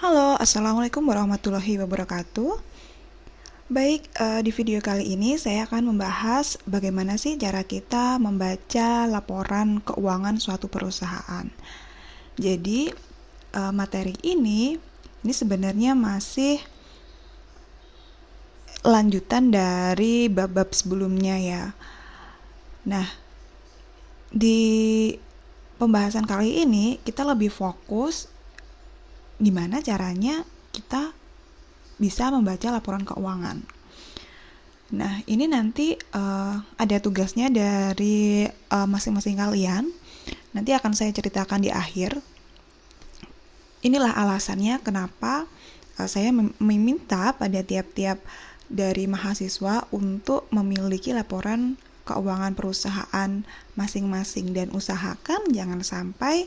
Halo, Assalamualaikum warahmatullahi wabarakatuh. Baik, di video kali ini saya akan membahas bagaimana sih cara kita membaca laporan keuangan suatu perusahaan. Jadi, materi ini sebenarnya masih lanjutan dari bab-bab sebelumnya ya. Nah, di pembahasan kali ini kita lebih fokus gimana caranya kita bisa membaca laporan keuangan. Nah, ini nanti ada tugasnya dari masing-masing kalian. Nanti akan saya ceritakan di akhir. Inilah alasannya kenapa saya meminta pada tiap-tiap dari mahasiswa untuk memiliki laporan keuangan perusahaan masing-masing dan usahakan jangan sampai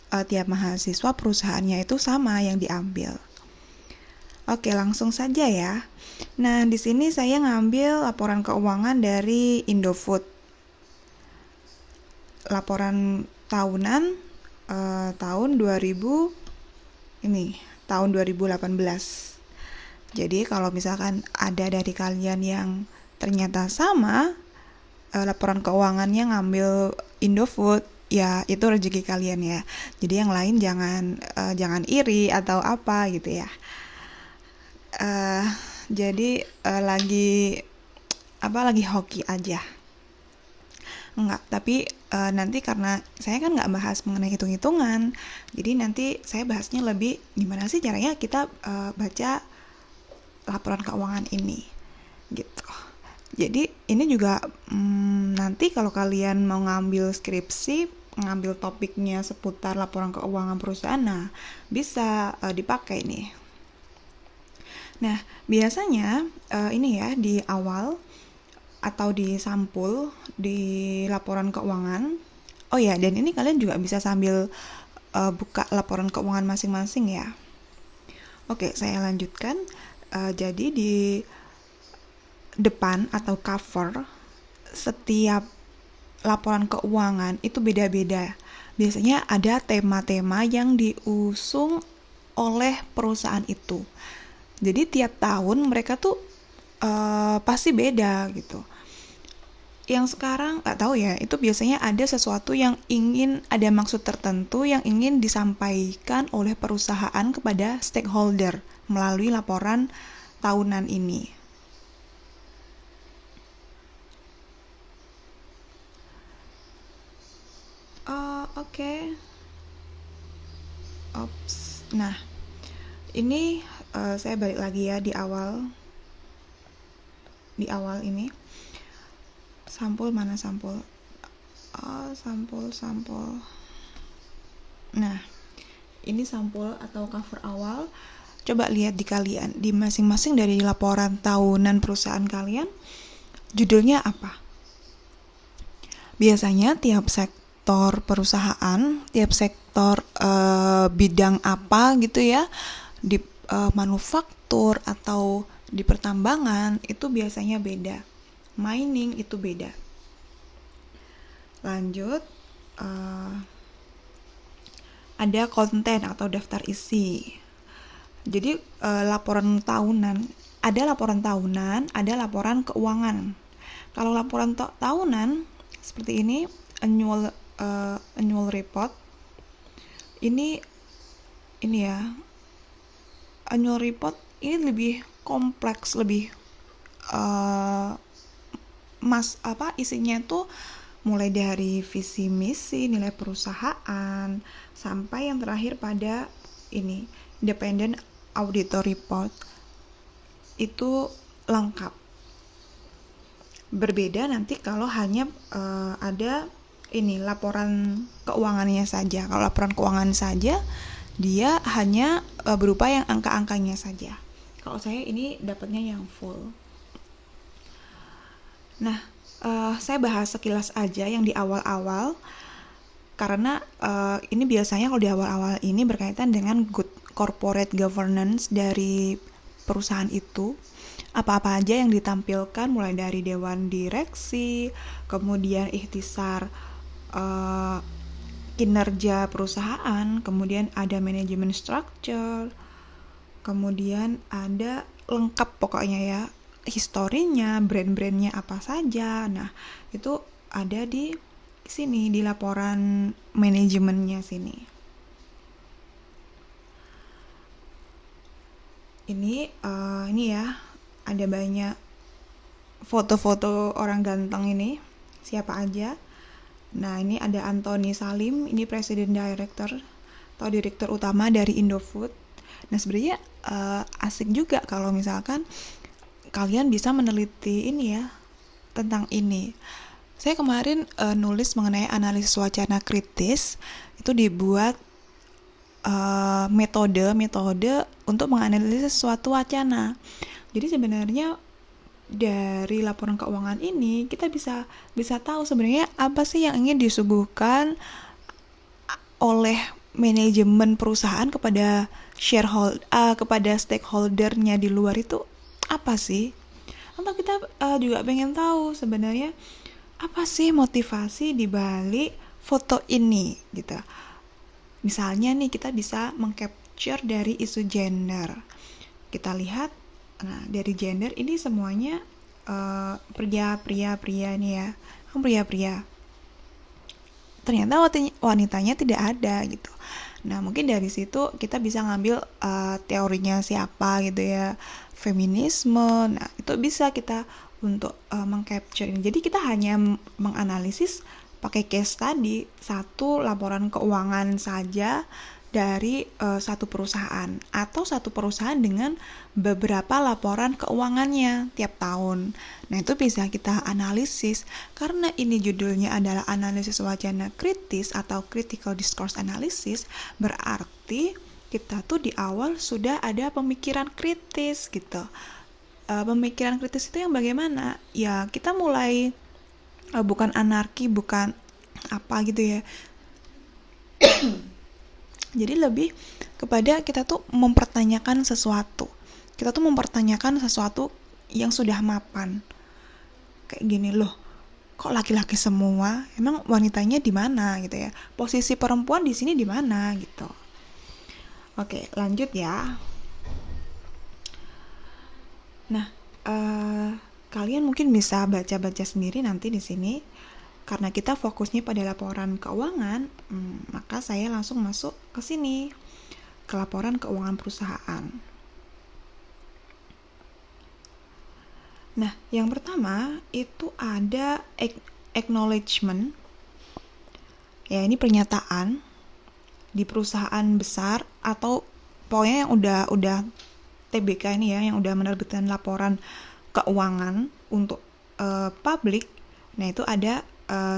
tiap mahasiswa perusahaannya itu sama yang diambil. Oke, langsung saja ya. Nah, di sini saya ngambil laporan keuangan dari Indofood. Laporan tahunan tahun 2018. Jadi, kalau misalkan ada dari kalian yang ternyata sama laporan keuangannya ngambil Indofood, ya itu rezeki kalian ya. Jadi yang lain jangan iri atau apa gitu ya. Jadi lagi hoki aja. Enggak, tapi nanti karena saya kan nggak bahas mengenai hitung-hitungan, jadi nanti saya bahasnya lebih gimana sih caranya kita baca laporan keuangan ini, gitu. Jadi ini juga nanti kalau kalian mau ngambil skripsi, ngambil topiknya seputar laporan keuangan perusahaan, nah bisa dipakai nih. Nah, biasanya ini ya di awal atau di sampul di laporan keuangan. Oh ya, dan ini kalian juga bisa sambil buka laporan keuangan masing-masing ya. Oke, saya lanjutkan. Jadi di depan atau cover setiap laporan keuangan itu beda-beda. Biasanya ada tema-tema yang diusung oleh perusahaan itu. Jadi tiap tahun mereka tuh pasti beda gitu. Yang sekarang nggak tahu ya, itu biasanya ada sesuatu yang ingin ada maksud tertentu yang ingin disampaikan oleh perusahaan kepada stakeholder melalui laporan tahunan ini. Oke. Ops. Nah, ini saya balik lagi ya di awal ini. Sampul mana sampul? Sampul. Nah, ini sampul atau cover awal. Coba lihat di kalian, di masing-masing dari laporan tahunan perusahaan kalian, judulnya apa? Biasanya tiap sektor perusahaan, tiap sektor bidang apa gitu ya, di manufaktur atau di pertambangan itu biasanya beda. Mining itu beda. Lanjut, ada konten atau daftar isi. Jadi laporan tahunan, ada laporan keuangan. Kalau laporan tahunan seperti ini, annual report. Ini ya, annual report ini lebih kompleks, lebih isinya tuh mulai dari visi misi, nilai perusahaan, sampai yang terakhir pada ini independent auditor report. Itu lengkap. Berbeda nanti kalau hanya ada ini laporan keuangannya saja. Kalau laporan keuangan saja, dia hanya berupa yang angka-angkanya saja. Kalau saya ini dapatnya yang full. Nah, saya bahas sekilas aja yang di awal-awal, karena ini biasanya kalau di awal-awal ini berkaitan dengan good corporate governance dari perusahaan itu. Apa-apa aja yang ditampilkan mulai dari dewan direksi, kemudian ikhtisar kinerja perusahaan, kemudian ada manajemen structure, kemudian ada lengkap pokoknya ya, historinya, brand-brandnya apa saja. Nah, itu ada di sini, di laporan manajemennya sini. Ini ya, ada banyak foto-foto orang ganteng ini, siapa aja. Nah, ini ada Anthony Salim, ini presiden director atau direktur utama dari Indofood. Nah, sebenarnya asik juga kalau misalkan kalian bisa meneliti ini ya, tentang ini. Saya kemarin nulis mengenai analisis wacana kritis, itu dibuat metode untuk menganalisis suatu wacana. Jadi sebenarnya dari laporan keuangan ini kita bisa tahu sebenarnya apa sih yang ingin disuguhkan oleh manajemen perusahaan kepada kepada stakeholdernya di luar itu apa sih? Atau kita juga pengen tahu sebenarnya apa sih motivasi di balik foto ini gitu. Misalnya nih kita bisa mengcapture dari isu gender. Kita lihat, nah dari gender ini semuanya pria nih ya, pria. Ternyata wanitanya tidak ada gitu. Nah mungkin dari situ kita bisa ngambil teorinya siapa gitu ya, feminisme. Nah itu bisa kita untuk mengcapture ini. Jadi kita hanya menganalisis pakai case tadi, satu laporan keuangan saja dari satu perusahaan atau satu perusahaan dengan beberapa laporan keuangannya tiap tahun. Nah itu bisa kita analisis. Karena ini judulnya adalah analisis wacana kritis atau critical discourse analysis, berarti kita tuh di awal sudah ada pemikiran kritis gitu. Pemikiran kritis itu yang bagaimana? Ya kita mulai bukan anarki, bukan apa gitu ya. Jadi lebih kepada kita tuh mempertanyakan sesuatu. Kita tuh mempertanyakan sesuatu yang sudah mapan. Kayak gini loh, kok laki-laki semua? Emang wanitanya di mana gitu ya? Posisi perempuan di sini di mana gitu. Oke, lanjut ya. Nah, kalian mungkin bisa baca-baca sendiri nanti di sini. Karena kita fokusnya pada laporan keuangan, maka saya langsung masuk ke sini, ke laporan keuangan perusahaan. Nah, yang pertama itu ada acknowledgement. Ya, ini pernyataan di perusahaan besar atau pokoknya yang udah TBK ini ya, yang udah menerbitkan laporan keuangan untuk publik. Nah, itu ada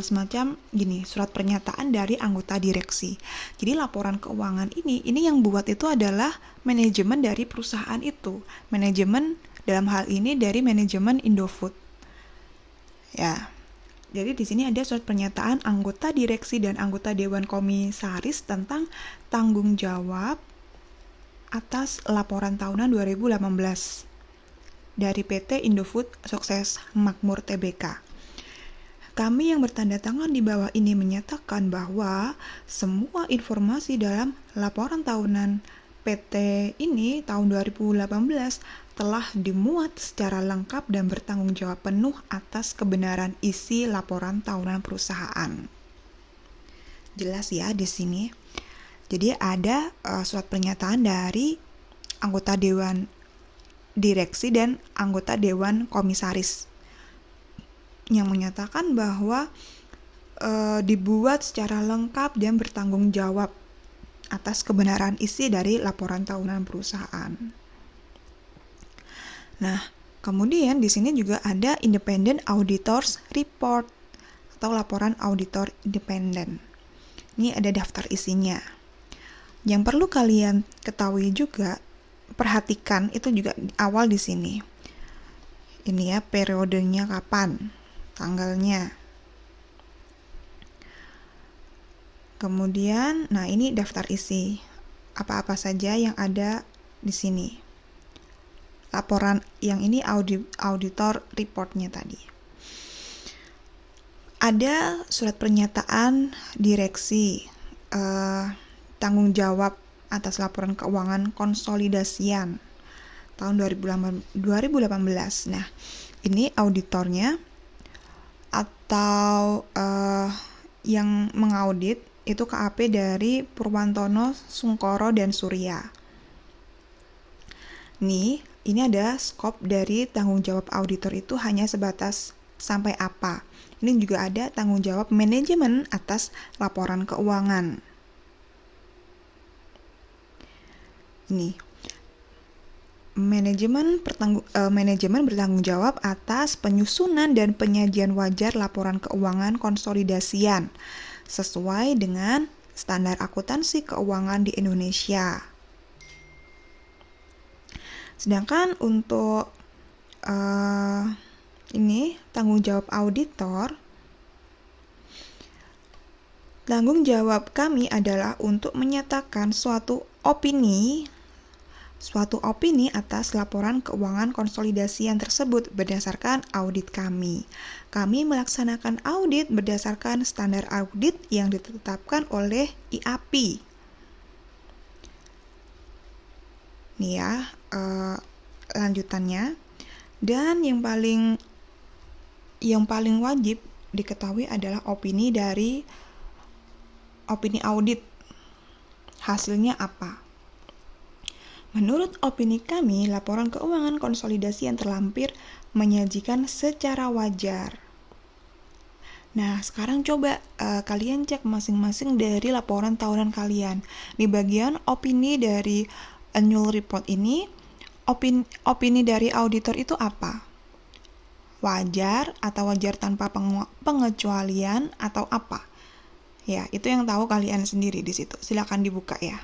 semacam gini, surat pernyataan dari anggota direksi. Jadi laporan keuangan ini yang buat itu adalah manajemen dari perusahaan itu. Manajemen dalam hal ini dari manajemen Indofood. Ya. Jadi di sini ada surat pernyataan anggota direksi dan anggota dewan komisaris tentang tanggung jawab atas laporan tahunan 2018 dari PT Indofood Sukses Makmur Tbk. Kami yang bertanda tangan di bawah ini menyatakan bahwa semua informasi dalam laporan tahunan PT ini tahun 2018 telah dimuat secara lengkap dan bertanggung jawab penuh atas kebenaran isi laporan tahunan perusahaan. Jelas ya di sini. Jadi ada surat pernyataan dari anggota dewan direksi dan anggota dewan komisaris yang menyatakan bahwa dibuat secara lengkap dan bertanggung jawab atas kebenaran isi dari laporan tahunan perusahaan. Nah, kemudian di sini juga ada Independent Auditors Report atau laporan auditor independen. Ini ada daftar isinya. Yang perlu kalian ketahui juga, perhatikan itu juga awal di sini. Ini ya periodenya kapan, tanggalnya. Kemudian, nah ini daftar isi apa-apa saja yang ada di sini. Laporan yang ini auditor reportnya tadi. Ada surat pernyataan direksi, tanggung jawab atas laporan keuangan konsolidasian tahun 2018. Nah, ini auditornya atau yang mengaudit itu KAP dari Purwantono, Sungkoro, dan Surya. Nih, ini ada skop dari tanggung jawab auditor itu hanya sebatas sampai apa. Ini juga ada tanggung jawab manajemen atas laporan keuangan. Ini manajemen bertanggung jawab atas penyusunan dan penyajian wajar laporan keuangan konsolidasian sesuai dengan standar akuntansi keuangan di Indonesia. Sedangkan untuk ini tanggung jawab auditor, tanggung jawab kami adalah untuk menyatakan suatu opini atas laporan keuangan konsolidasian tersebut berdasarkan audit kami. Kami melaksanakan audit berdasarkan standar audit yang ditetapkan oleh IAPI. Nih ya, lanjutannya. Dan yang paling wajib diketahui adalah opini audit. Hasilnya apa? Menurut opini kami, laporan keuangan konsolidasi yang terlampir menyajikan secara wajar. Nah, sekarang coba kalian cek masing-masing dari laporan tahunan kalian. Di bagian opini dari annual report ini, opini dari auditor itu apa? Wajar atau wajar tanpa pengecualian atau apa? Ya, itu yang tahu kalian sendiri di situ. Silakan dibuka ya.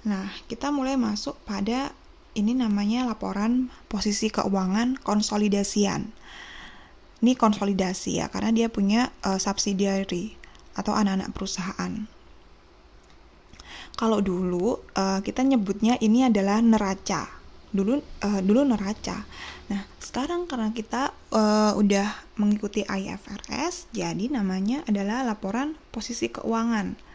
Nah, kita mulai masuk pada ini namanya laporan posisi keuangan konsolidasian. Ini konsolidasi ya, karena dia punya subsidiary atau anak-anak perusahaan. Kalau dulu kita nyebutnya ini adalah neraca. Dulu neraca. Nah, sekarang karena kita udah mengikuti IFRS, jadi namanya adalah laporan posisi keuangan.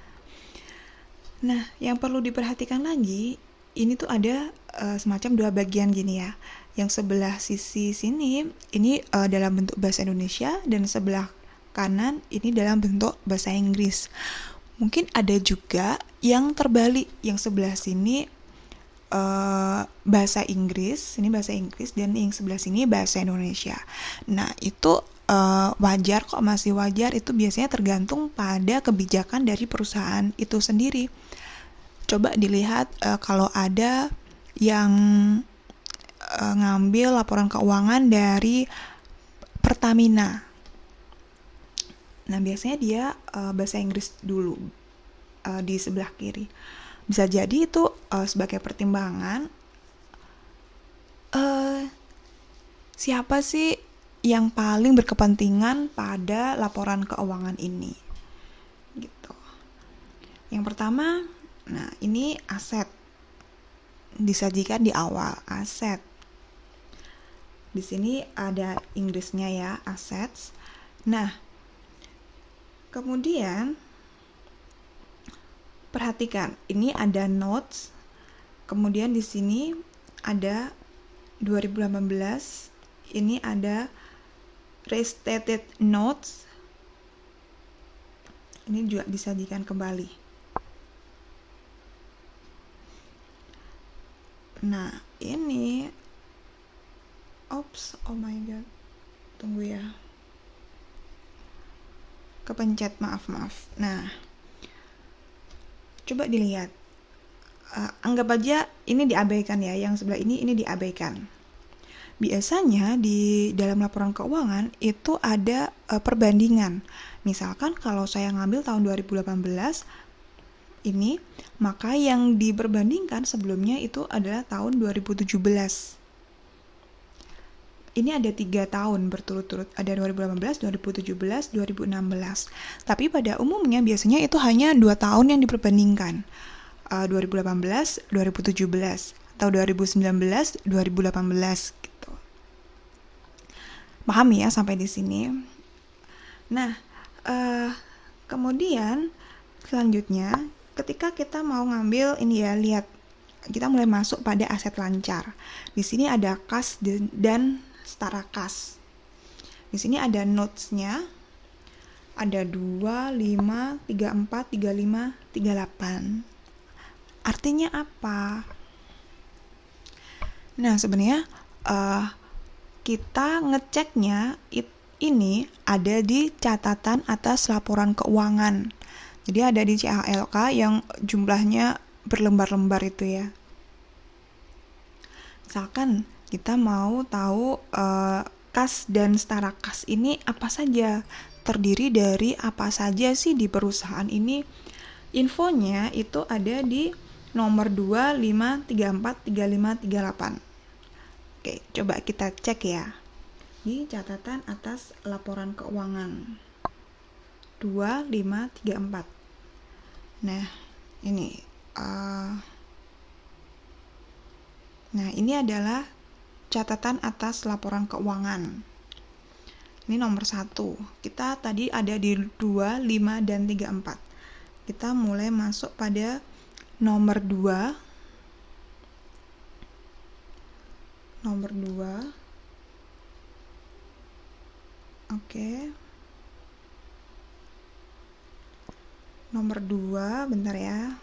Nah, yang perlu diperhatikan lagi, ini tuh ada semacam dua bagian gini ya. Yang sebelah sisi sini, ini dalam bentuk bahasa Indonesia, dan sebelah kanan ini dalam bentuk bahasa Inggris. Mungkin ada juga yang terbalik, yang sebelah sini bahasa Inggris, ini bahasa Inggris, dan yang sebelah sini bahasa Indonesia. Nah, itu wajar kok, masih wajar. Itu biasanya tergantung pada kebijakan dari perusahaan itu sendiri. Coba dilihat kalau ada yang ngambil laporan keuangan dari Pertamina. Nah, biasanya dia bahasa Inggris dulu di sebelah kiri. Bisa jadi itu sebagai pertimbangan siapa sih yang paling berkepentingan pada laporan keuangan ini. Gitu. Yang pertama, nah ini aset. Disajikan di awal, aset. Di sini ada Inggrisnya ya, assets. Nah, kemudian perhatikan, ini ada notes. Kemudian di sini ada 2018. Ini ada restated notes. Ini juga disajikan kembali. Nah, ini oh my god. Tunggu ya. Kepencet, maaf. Nah, coba dilihat. Anggap aja ini diabaikan ya, yang sebelah ini diabaikan. Biasanya di dalam laporan keuangan itu ada perbandingan. Misalkan kalau saya ngambil tahun 2018 ini, maka yang diperbandingkan sebelumnya itu adalah tahun 2017. Ini ada 3 tahun berturut-turut, ada 2018, 2017, 2016. Tapi pada umumnya biasanya itu hanya 2 tahun yang diperbandingkan. 2018, 2017, atau 2019, 2018 gitu. Paham ya sampai di sini? Nah, kemudian selanjutnya ketika kita mau ngambil ini ya, lihat kita mulai masuk pada aset lancar. Di sini ada kas dan setara kas. Di sini ada notes-nya. Ada 2, 5, 34, 35, 38. Artinya apa? Nah, sebenarnya kita ngeceknya ini ada di catatan atas laporan keuangan. Jadi ada di CALK yang jumlahnya berlembar-lembar itu ya. Misalkan kita mau tahu kas dan setara kas ini apa saja, terdiri dari apa saja sih di perusahaan ini. Infonya itu ada di nomor 2, 5, 34, 35, 38. Oke, coba kita cek ya. Di catatan atas laporan keuangan 2, 5, 34. Nah, ini nah, ini adalah catatan atas laporan keuangan. Ini nomor 1. Kita tadi ada di 2, 5, dan 34. Kita mulai masuk pada nomor 2. Nomor 2. Oke. Nomor 2, bentar ya.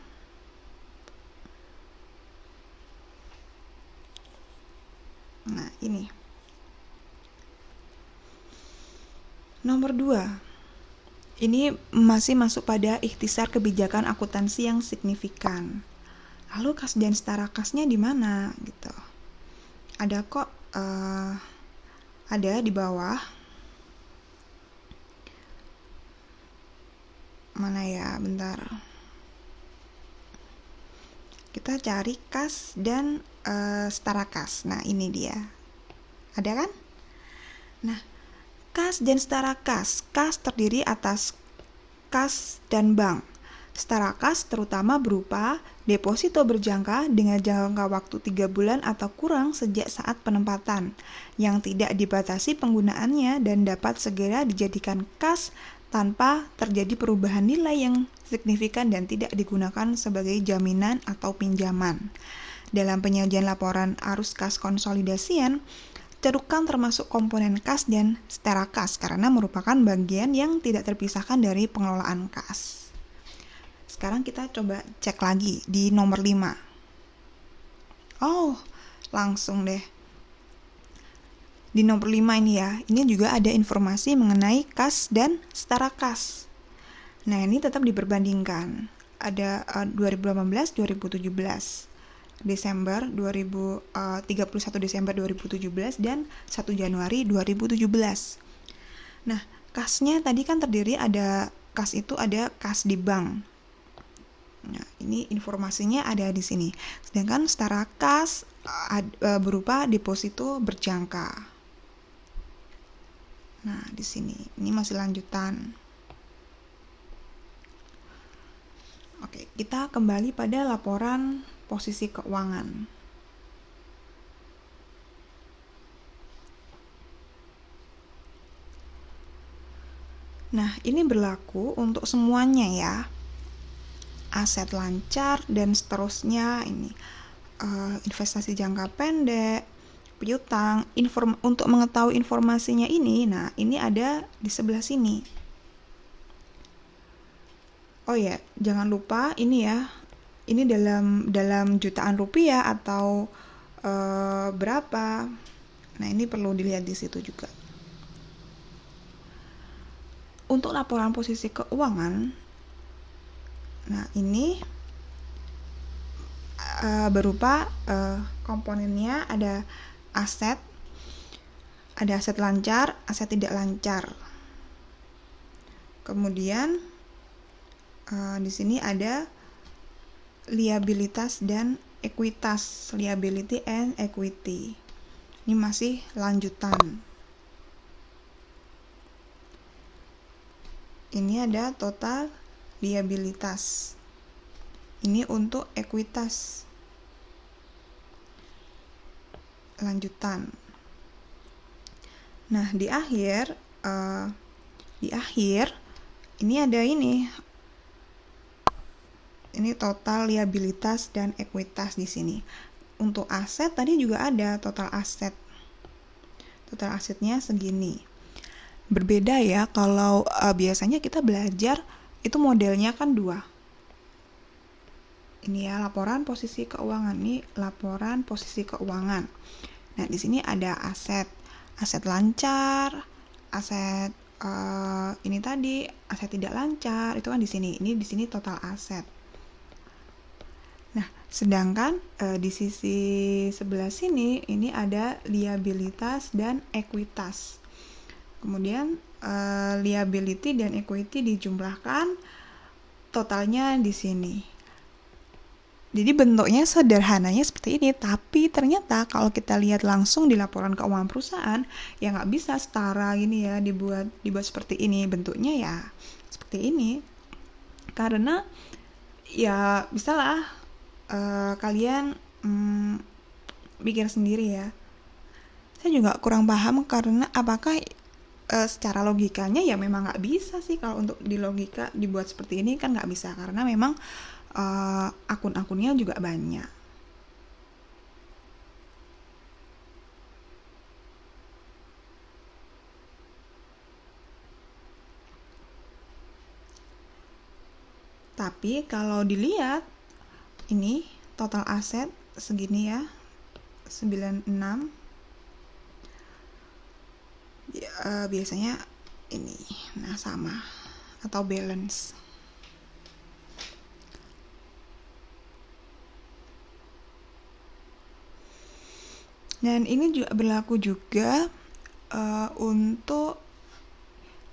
Nah, ini. Nomor 2. Ini masih masuk pada ikhtisar kebijakan akuntansi yang signifikan. Lalu kas dan setara kasnya di mana gitu? Ada kok ada di bawah. Mana ya? Bentar. Kita cari kas dan setara kas. Nah, ini dia. Ada kan? Nah, kas dan setara kas. Kas terdiri atas kas dan bank. Setara kas terutama berupa deposito berjangka dengan jangka waktu 3 bulan atau kurang sejak saat penempatan, yang tidak dibatasi penggunaannya dan dapat segera dijadikan kas tanpa terjadi perubahan nilai yang signifikan dan tidak digunakan sebagai jaminan atau pinjaman. Dalam penyajian laporan arus kas konsolidasian, cerukan termasuk komponen kas dan setara kas karena merupakan bagian yang tidak terpisahkan dari pengelolaan kas. Sekarang kita coba cek lagi di nomor 5. Oh, langsung deh. Di nomor 5 ini ya, ini juga ada informasi mengenai kas dan setara kas. Nah, ini tetap diperbandingkan. Ada 2018, 2017. Desember 31 Desember 2017 dan 1 Januari 2017. Nah, kasnya tadi kan terdiri ada kas itu ada kas di bank. Nah, ini informasinya ada di sini. Sedangkan setara kas berupa deposito berjangka. Nah, di sini ini masih lanjutan. Oke, kita kembali pada laporan posisi keuangan. Nah, ini berlaku untuk semuanya ya. Aset lancar dan seterusnya ini. Investasi jangka pendek, piutang, untuk mengetahui informasinya ini, nah ini ada di sebelah sini. Oh ya, jangan lupa ini ya, ini dalam jutaan rupiah atau berapa. Nah, ini perlu dilihat di situ juga. Untuk laporan posisi keuangan, nah ini berupa komponennya ada aset lancar, aset tidak lancar. Kemudian di sini ada liabilitas dan ekuitas, liability and equity. Ini masih lanjutan. Ini ada total liabilitas. Ini untuk ekuitas. Lanjutan. Nah, di akhir ini ada ini ini total liabilitas dan ekuitas di sini. Untuk aset tadi juga ada total aset. Total asetnya segini. Berbeda ya kalau biasanya kita belajar itu modelnya kan dua. Ini ya laporan posisi keuangan, ini laporan posisi keuangan. Nah, di sini ada aset lancar, aset ini tadi aset tidak lancar, itu kan di sini. Ini di sini total aset. Nah, sedangkan di sisi sebelah sini ini ada liabilitas dan ekuitas. Kemudian liability dan equity dijumlahkan, totalnya di sini. Jadi bentuknya sederhananya seperti ini, tapi ternyata kalau kita lihat langsung di laporan keuangan perusahaan, ya nggak bisa setara gini ya, dibuat seperti ini, bentuknya ya seperti ini. Karena ya bisalah kalian pikir sendiri ya. Saya juga kurang paham karena apakah secara logikanya ya memang nggak bisa sih kalau untuk di logika dibuat seperti ini kan nggak bisa karena memang akun-akunnya juga banyak. Tapi kalau dilihat ini total aset segini ya 96 ya, biasanya ini nah sama atau balance. Dan ini juga berlaku juga untuk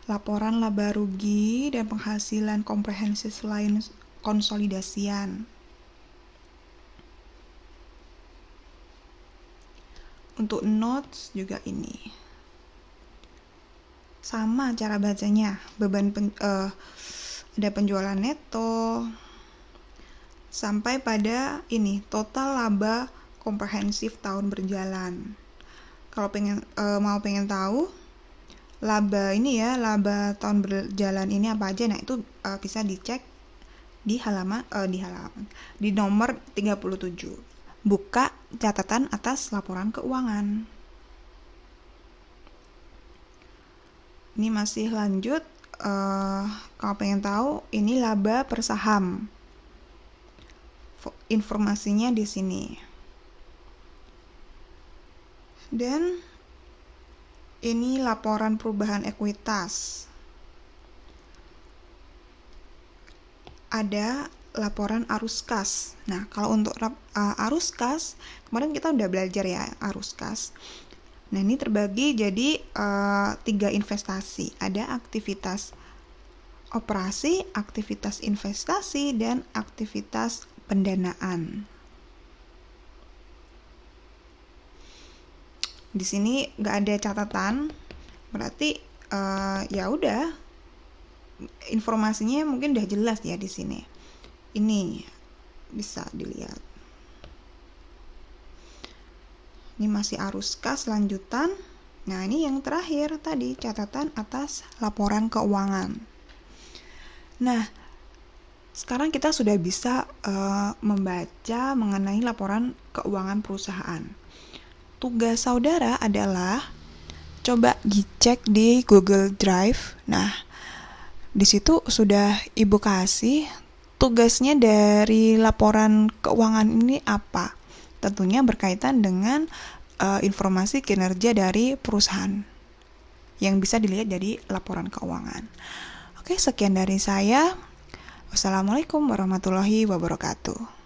laporan laba rugi dan penghasilan komprehensif lain konsolidasian. Untuk notes juga ini. Sama cara bacanya, ada penjualan neto sampai pada ini total laba komprehensif tahun berjalan. Kalau pengen tahu laba ini ya, laba tahun berjalan ini apa aja, nah itu bisa dicek di di nomor 37. Buka catatan atas laporan keuangan. Ini masih lanjut, kalau pengen tahu ini laba per saham. Informasinya di sini. Dan ini laporan perubahan ekuitas. Ada laporan arus kas. Nah, kalau untuk arus kas, kemarin kita udah belajar ya arus kas. Nah, ini terbagi jadi 3 investasi. Ada aktivitas operasi, aktivitas investasi, dan aktivitas pendanaan. Di sini nggak ada catatan, berarti ya udah informasinya mungkin udah jelas ya di sini. Ini bisa dilihat. Ini masih arus kas lanjutan. Nah, ini yang terakhir tadi catatan atas laporan keuangan. Nah, sekarang kita sudah bisa membaca mengenai laporan keuangan perusahaan. Tugas saudara adalah coba dicek di Google Drive. Nah, di situ sudah Ibu kasih tugasnya dari laporan keuangan ini apa. Tentunya berkaitan dengan informasi kinerja dari perusahaan yang bisa dilihat dari laporan keuangan. Oke, sekian dari saya. Wassalamualaikum warahmatullahi wabarakatuh.